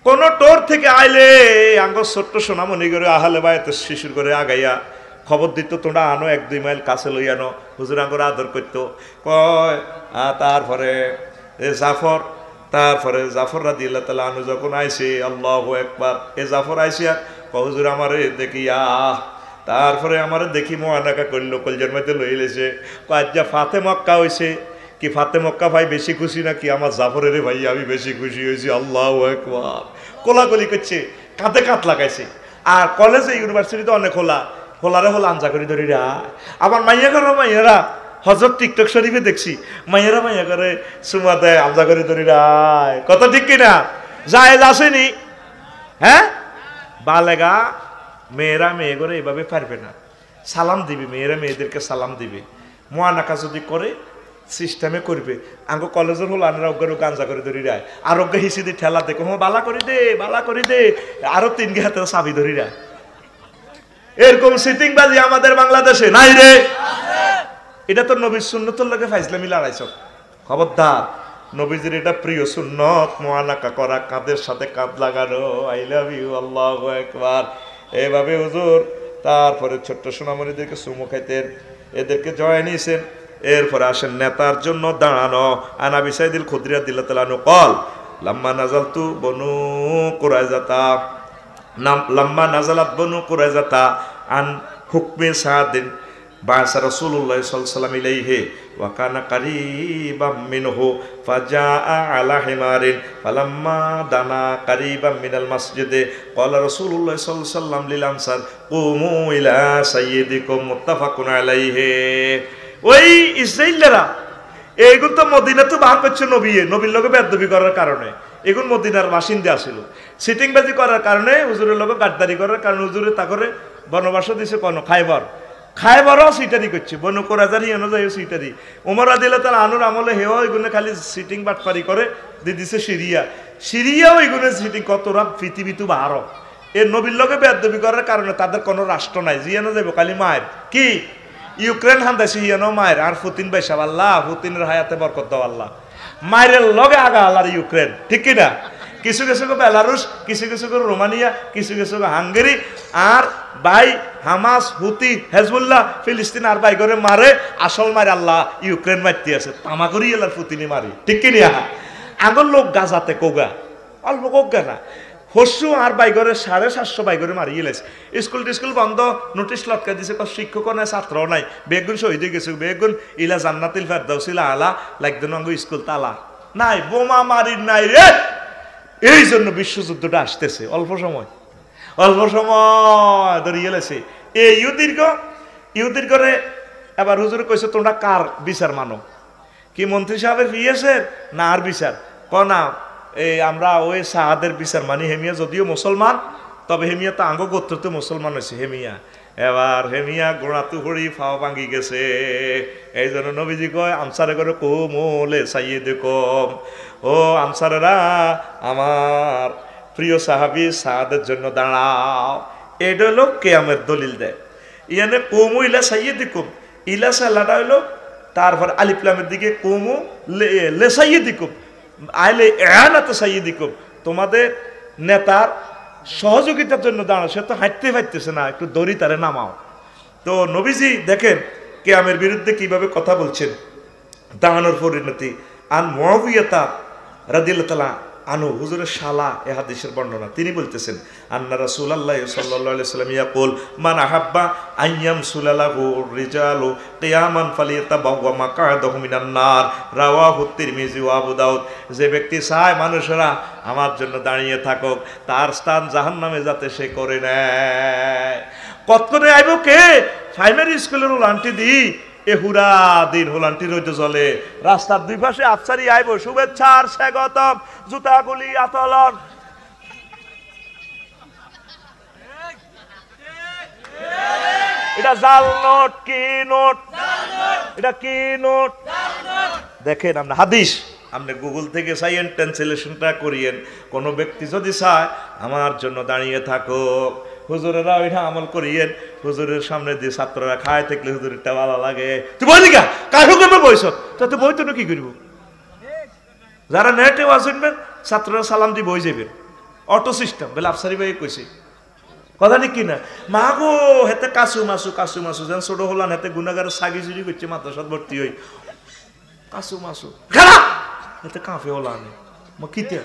কোন টোর থেকে আইলে আঙ্গ ছোট্ট সোনামণি করে আহলে বায়াতে শিশুর করে আগাইয়া খবর দিত তোমরা আনো 1-2 মাইল কাছে লই আনো হুজুর আঙ্গর আদর করতো কয় তারপরে জাফর রাদিয়াল্লাহু তাআলা আনহু যখন আইছে আল্লাহু আকবার জাফর আইসিয়া কয় হুজুর আমারে দেখিয়া তারপরে আমারে দেখি মুআনাকা করলো কলজের মধ্যে লই লেছে কয় আজ ফাতে মক্কা হইছে কি ফাতে মক্কা ভাই বেশি খুশি নাকি আমার জাফরের ভাই আমি বেশি খুশি হয়েছি আল্লাহু আকবার কোলাকুলি করছে কাঁধে কাঁধ লাগাইছে আর কলেজে ইউনিভার্সিটিতে অনেক খোলারে হল আঞ্জা করে ধরিরা আবার মাইয়ারা হযরত টিকটক শরীফে দেখছি মাইয়া করে সুমা দেয় আঞ্জা করে ধরিরা কত ঠিক কিনা জায়েজ আসেনি হ্যাঁ বালেগা মেয়েরা মেয়ে করে এভাবে পারবে না সালাম দিবে মেয়েরা মেয়েদেরকে সালাম দিবে মুআনাকা যদি করে সিস্টেমে করবে আঙ্গ কলেজের হল আনারা অজ্ঞার গাঞ্জা করে ধরি রায় আর অজ্ঞ হিসি দিয়ে ঠেলা দেখো বালা করে দে আরো 3 গে হাতে চাবি ধরি রায় এরকম সিটিং বাজি আমাদের বাংলাদেশে নাই রে এটা তো নবীর সুন্নতের লগে ফাইজলামি লড়াইছ খবরদার নবীজির এটা প্রিয় সুন্নত মুআনাকা করা কাঁধের সাথে কাঁধ লাগানো আই লাভ ইউ আল্লাহু আকবার এইভাবে হুজুর তারপরে ছোট্ট সোনামণিদেরকে চুমু খাইতেন এদেরকে জয় নিয়েছেন এরপরে আসেন নেতার জন্য দাঁড়ানো আনাবি সাইদুল খুদরি রাদিয়াল্লাহু তাআলা আনহু কল লাম্মা নাজালতু বনু কুরাইজাতা আন হুকমে সাদিন বাসা রাসূলুল্লাহ সাল্লাল্লাহু আলাইহি ওয়াসাল্লাম ইলাইহি ওয়া কানা কারীবাম মিনহু ফাজাআ আলা হিমারিন ফালাম্মা দানা কারীবাম মিনাল মসজিদে ক্বালা রাসূলুল্লাহ সাল্লাল্লাহু আলাইহি ওয়াসাল্লাম লিল আনসার কুমু ইলা সাইয়্যিদিকুম মুত্তাফাকুন আলাইহি ওই ইসরাইলরা এইগুলো তো মদিনাতে বাহার করছে নবীর লগে বেদবি করার কারণে এগুন মদিনার বাসিন্দা ছিল সিটিংবাজি করার কারণে হুজুরের লগে গাদ্দারি করার কারণে হুজুরে তা করে বনবাস দিছে কোন খায়বারও সিটারি করছে বনু কোরাজার হিয়ানো যায় সিটারি ওমর রাদিয়াল্লাহু তাআলা আনুর আমলে হেও এগুনে খালি সিটিং বাটপারি করে দিছে সিরিয়াও এগুনে সিটিং কতরা পৃথিবীতে বাহার এর নবীর লগে বেদবি করার কারণে তাদের কোনো রাষ্ট্র নাই জিয়ানো যাবে খালি মায়ের কি ইউক্রেন হান্দাসি হিয়ানো মায়ের আর পুতিন বাইসাব আল্লাহ পুতিনের হায়াতে বরকত দাও আল্লাহ মায়ের লগে আগা আল্লাহর ইউক্রেন ঠিক কিনা কিছু কিছু বেলারুশ, কিছু কিছু রোমানিয়া, কিছু কিছু হাঙ্গেরি, আর ভাই হামাস, হুতি, হেজবুল্লাহ, ফিলিস্তিন আর ভাই করে মারে। আসল মারে আল্লাহ ইউক্রেন মারতে আছে, তামাকরি এলার পুতিনি মারি, ঠিক কি নিয়া? আগর লোক গাজাতে কোগা, অল্প কোগা না, হস্যু আর বাইগরে 750 বাইগরে মারিয়ে গেছে। স্কুল টিস্কুল বন্ধ, নোটিশ লটকা দিছে, শিক্ষকও নাই, ছাত্রও নাই, বেগুন শহীদ হয়ে গেছে, বেগুন ইলা জান্নাতিল ফেরদাউসিল আলা লাগদেন অঙ্গ স্কুল তালা নাই, বোমা মারির নাই রে। এই জন্য বিশ্বযুদ্ধটা আসতেছে অল্প সময়, অল্প সময় ধরে গেলেছে। এই ইহুদির করে এবার হুজুর কইছে তোমরা কার বিচার মানো? কি মন্ত্রী সাহেবের পিএসের না আর বিচার? না, এই আমরা ওই সাহাদের বিচার মানি। হেমিয়া যদিও মুসলমান, তবে হেমিয়া তো আঙ্গ গোত্রতে মুসলমান হয়েছে হেমিয়া। এবার হেমিয়া গোড়াতু হরি ফাও ভাঙ্গি গেছে। এই জন্য নবীজি কয় আনসারে করে কোমলে সাইয়েদে কম, ও আনসারেরা আমার প্রিয় সাহাবি সাহাদের জন্য দাঁড়াও। এটা হলো কেয়ামের দলিল দেয়। ইয়ানে কোমু ইলা সাইয়েদে কম, ইলা সাল্লাটা হইলো তারপর আলিফলামের দিকে কোমু লে সাইয়েদে কম, আইলে এহানাতে সাইয়েদিকুম, তোমাদের নেতার সহযোগিতার জন্য দাঁড়াও। সে তো হাঁটতে পারতেছে না, একটু দড়ি তারে নামাও। তো নবীজি দেখেন কিয়ামের বিরুদ্ধে কিভাবে কথা বলছেন, দাঁড়ানোর পরিণতি। আন মুআবিয়া রাদিয়াল্লাহু তাআলা আনহু, হুজুরের শালা, এ হাদিসের বর্ণনা, তিনি বলতেছেন আন্না রাসূলুল্লাহ সাল্লাল্লাহু আলাইহি ওয়াসাল্লাম ইয়াকুল মান আহাব্বা আইয়াম সুলালাহু রিজালু কিয়ামান ফালিয়াতাবাওয়া মাকআদাহু মিনান নার, রাওয়াহু তিরমিজি ওয়া আবু দাউদ। যে ব্যক্তি চায় মানুষেরা আমার জন্য দাঁড়িয়ে থাকুক, তার স্থান জাহান্নামে যাতে সে করে নেয়। কতক্ষণে আইব কে? প্রাইমারি স্কুলের লান্টি দি এ হুরা দিন হোলান্টি রইতে চলে, রাস্তার দুই পাশে আফসারি আইব, শুভেচ্ছা আর স্বাগতম, জুতাগুলি আতলন। এটা জাল নোট, কি নোট? এটা কি নোট? দেখেন আমরা হাদিস, আপনি গুগল থেকে সাইয়েন, ট্রান্সলেশনটা করিয়েন। কোন ব্যক্তি যদি চায় আমার জন্য দাঁড়িয়ে থাকো, হুজুরেরা ওইটা আমল করিয়েন। হুজুরের সামনে দিয়ে ছাত্ররা খায় থাকলে হুজুরেরটা ভালো লাগে। তুই বলি গা কার হুকুমে বইস, তো বই তো কি করবো? যারা নেটে আসবেন ছাত্ররা সালাম দিয়ে বই যাবেন, অটো সিস্টেম বলে আফসারি ভাই কইছে কথা ঠিক কিনা? মা গো হেতে কাসু মাসু কাসু মাসু যেন ছোট হলান, হেতে গুনাগারের সাগি চুরি করছে মাদ্রাসাত ভর্তি হই, কাসু মাসু খারাপ হেতে কাঁফে হলান কিতা।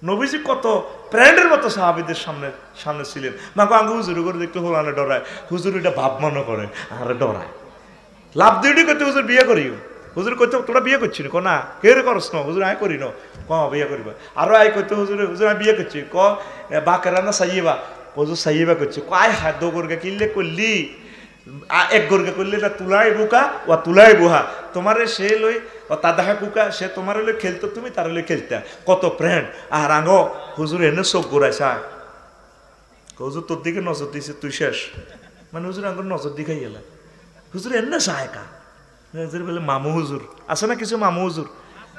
নবীজি কত প্র্যান্ডের মতো সাহাবীদের সামনে ছিলেন। মাকে আঙ্গু হুজুর করে দেখতে হলানে ডরায়, হুজুর এটা ভাব মনে করে আর ডরায়। লাভ দিউটি করতে হুজুর বিয়ে করিও, হুজুর কইতে তোরা বিয়ে করছি না, কে রে করস না? হুজুর আয় করি না, বিয়ে করিব। আরো আয় করতে হুজুর আমি বিয়ে করছি, বাকেরা না সাইয়েবা, হুজুর সাইয়েবা করছি, আয় হাত দো গরগা কিনলে করলি, এক গরগা করলে এটা তুলাই বুকা ও তুলাই বুহা, তোমারে সে লই ও তাদাহা কুকা, সে তোমার লই খেলতো, তুমি তার লই খেলতে। কত ফ্রেন্ড আর আঙ্গ হুজুর এনে চোখ গোড়াইছে, হুজুর তোর দিকে নজর দিছে, তুই শেষ। মানে হুজুর আঙ্গুর নজর দিকে গেলা, হুজুর এনে চায় কা হুজুর বলে মামু হুজুর আছে না কিছু, মামু হুজুর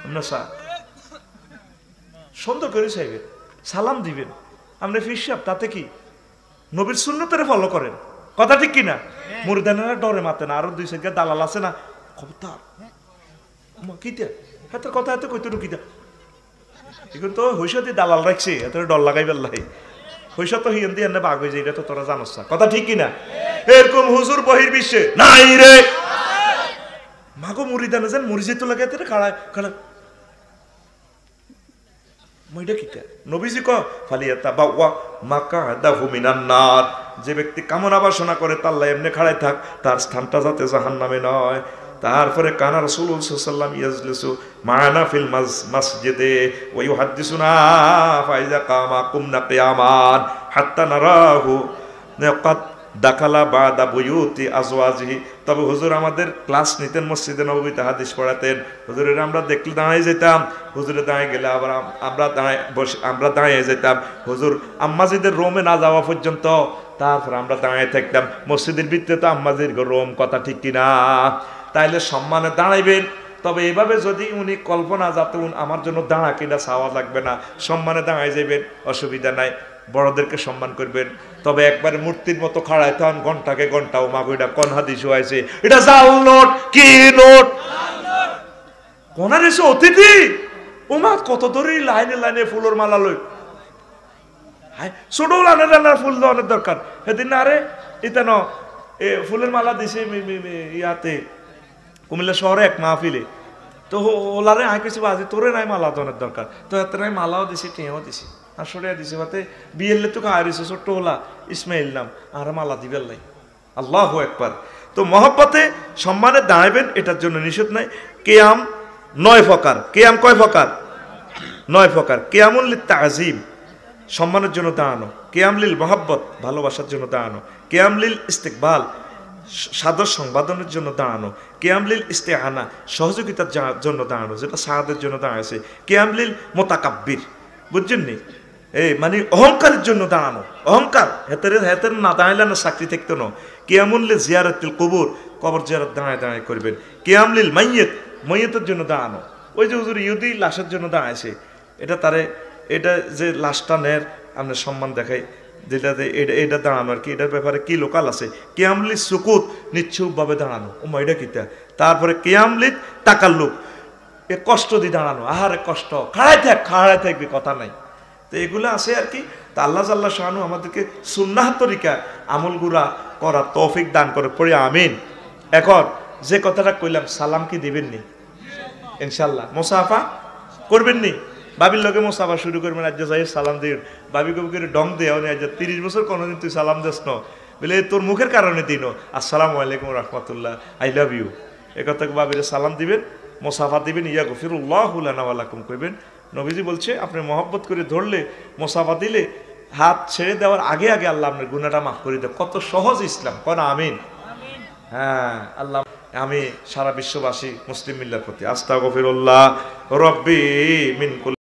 এমনি চা সুন্দর করে চাইবেন, সালাম দিবেন। আপনি ফিসাব তাতে কি? নবীর সুন্নতের ফলো করেন, কথা ঠিক কিনা? মুরিদানেরা ডরে মাতে না, আরো দুই সাইড দালাল আছে না, খবরদার কিতা হাতে কথা হাতে কইতে ঢুকিতা, এখন তো হইসা দিয়ে দালাল রাখছে, এত ডর লাগাই বেল্লাই হইসা তো হিয়ান দিয়ে বাঘ হয়ে যায়, এটা তো তোরা জানোস না, কথা ঠিক কিনা? এরকম হুজুর বহির বিশ্বে নাই রে। মাগো মুরিদানে যান মরিজে তো লাগাইতে রে খাড়া খাড়া মইটা কিতা? নবীজি ক ফালিয়াতাবাওয়া মাকআদাহু মিনান নার, যে ব্যক্তি কামনা বাসনা করে তার লাই এমনি খাড়াই থাক, তার স্থানটা যাতে জাহান্নামে নয়। তারপরে কানা রাসূলুল্লাহ সাল্লাল্লাহু আলাইহি ওয়াসাল্লাম ইয়াজলিসু মা'ানা ফিল মসজিদে ওয়া ইউহাদ্দিসুনা ফাইজা কামা কুমনা কিয়ামান হাত্তা নারাহু নাকাত দাখালা বাদা বুয়ুতি আজওয়াজিহি। তবে হুজুর আমাদের ক্লাস নিতেন, মসজিদে নববীতে হাদিস পড়াতেন, হুজুরের আমরা দেখলে দাঁড়াই যেতাম, হুজুরে দাঁড়িয়ে গেলে আবার আমরা দাঁড়িয়ে যেতাম, হুজুর আম্মাজিদের রোমে না যাওয়া পর্যন্ত, তারপর আমরা দাঁড়িয়ে থাকতাম। মসজিদের ভিতরে তো আম্মাজির রোম, কথা ঠিক কিনা? তাইলে সম্মানে দাঁড়াইবেন। তবে এভাবে যদি উনি কল্পনা যাতে আমার জন্য দাঁড়া কিনা চাওয়া লাগবে না, সম্মানে দাঁড়াই যাবেন, অসুবিধা নাই, বড়দেরকে সম্মান করবেন। তবে একবার মূর্তির মতো খাড়ায় তখন ঘন্টাকে ঘন্টাও মাগুইটা কোন হাদিস হয়েছে, এটা জাল নোট, কি নোট? কোন এসে অতিথি ওমা কত ধরে লাইনে লাইনে ফুলের মালা লই, ছোট লাইনে ফুল দেওয়ার দরকার। সেদিন না আরে ইতেন ফুলের মালা দিছে ইয়াতে কুমিল্লা শহরে এক মাহফিলে, তো ওলারে আয় কিছু বাজে তোরে নাই মালা দেওয়ার দরকার, তো এত নাই মালাও দিছি টেঁও দিছি আর সরিয়া দিছে, বাতে বিয়েলে তো খাওয়া দিছে ছোট্ট ওলা ইসমাইল নাম আর মালা দিবেন লাই। আল্লাহু আকবার। তো মহব্বতে সম্মানে দাঁড়াবেন, এটার জন্য নিষেধ নাই। কেয়াম 9 প্রকার। কেয়াম কয় প্রকার? 9 প্রকার। কেয়ামুল লিত তাজিম, সম্মানের জন্য দাঁড়ানো। কেয়াম লিল মহব্বত, ভালোবাসার জন্য দাঁড়ানো। কেয়াম লিল ইস্তেকবাল, সাদর সংবাদনের জন্য দাঁড়ানো। কেয়াম লিল ইস্তেহানা, সহযোগিতার জন্য দাঁড়ানো, যেটা সাহাদের জন্য দাঁড়াইছে। কেয়াম লিল মোতাকাব্বির, বুঝছেন নি, মানে অহংকারের জন্য দাঁড়ানো। অহংকার হেতের না দাঁড়াইলে না চাকরি থাকতো না। কেয়ামুল লিল জিয়ারতুল কবর, কবর জিয়ারত দাঁড়ায় দাঁড়ায় করবেন। কেয়াম লিল মাইয়িত, মাইয়িতের জন্য দাঁড়ানো। ওই যে হুজুর ইহুদি লাশের জন্য দাঁড়াইছে, এটা তারে এটা যে লাশটা নের আমরা সম্মান দেখাই, যেটাতে এটা দাঁড়ানো আর কি, এটার ব্যাপারে কি লোকাল আছে। কেয়ামলি সুকুত, নিশ্চুপভাবে দাঁড়ানো, ও মাইডা কিতা। তারপরে কেয়ামলি তাকাল্লুক, এ কষ্ট দিয়ে দাঁড়ানো, আহারে কষ্ট, খাড়ায় থাকবে কথা নাই। তো এগুলো আছে আর কি। তা আল্লাহ জাল্লাহ শানু আমাদেরকে সুন্নাহ তরিকা আমলগুলা করার তৌফিক দান করে, পড়ি আমিন। এখন যে কথাটা কইলাম, সালাম কি দিবেননি? ইনশাল্লাহ। মোসাফা করবেননি? বাবির লগে মোসাফা শুরু করবেন, আজ যাই সালাম দিন। বাবি কবি করে ডং দেওয়া নেই, আজ 30 বছর কোনোদিন তুই সালাম দিস ন, বলে তোর মুখের কারণে দিন আসসালামু আলাইকুম রহমতুল্লাহ, আই লাভ ইউ। এ কথা বাবিরে সালাম দিবেন, মোসাফা দিবেন, ইয়া গফিরুল্লাহু লানা ওয়া লাকুম কইবেন। নবীজি বলছে আপনি মহব্বত করে ধরলে, মোসাফা দিলে, হাত ছেড়ে দেওয়ার আগে আগে আল্লাহ আপনার গুনাহটা মাফ করে দেয়। কত সহজ ইসলাম, কোন আমিন। হ্যাঁ, আল্লাহ আমি সারা বিশ্ববাসী মুসলিম মিল্লার প্রতি আস্তাগফিরুল্লাহ রব্বি মিন কুল্লি